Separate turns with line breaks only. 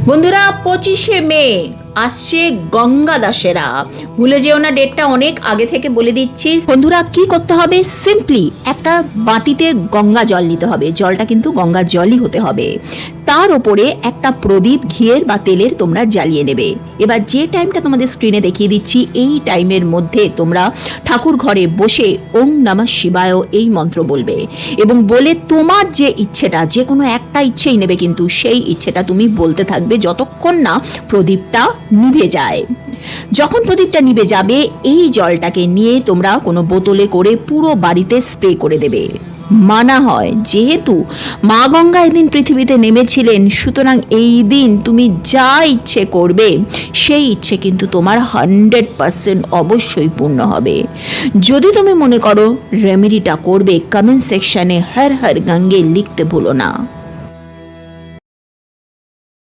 বন্ধুরা 25শে মে আসছে গঙ্গা দাসেরা, ভুলে যেও না ডেটটা, অনেক আগে থেকে বলে দিচ্ছি। বন্ধুরা কি করতে হবে, সিম্পলি একটা বাটিতে গঙ্গা জল নিতে হবে, জলটা কিন্তু গঙ্গা জলই হতে হবে। তার ওপরে একটা প্রদীপ ঘিয়ের বা তেলের তোমরা জ্বালিয়ে নেবে। এবার যে টাইমটা তোমাদের স্ক্রিনে দেখিয়ে দিচ্ছি, এই টাইমের মধ্যে তোমরা ঠাকুর ঘরে বসে ওং নমঃ শিবায় এই মন্ত্র বলবে এবং বলে তোমার যে ইচ্ছেটা, যে কোনো একটা ইচ্ছেই নেবে, কিন্তু সেই ইচ্ছেটা তুমি বলতে থাকবে যতক্ষণ না প্রদীপটা নিভে যায়। যখন প্রদীপটা নিভে যাবে, এই জলটাকে নিয়ে তোমরা কোনো বোতলে করে পুরো বাড়িতে স্প্রে করে দেবে। মানা হয় যেহেতু মা গঙ্গা এদিন পৃথিবীতে নেমেছিলেন, সুতরাং এই দিন তুমি যা ইচ্ছে করবে সেই ইচ্ছে কিন্তু তোমার 100% অবশ্যই পূর্ণ হবে। যদি তুমি মনে করো রেমেডিটা করবে, কমেন্ট সেকশনে হর হর গঙ্গে লিখতে ভুলো না।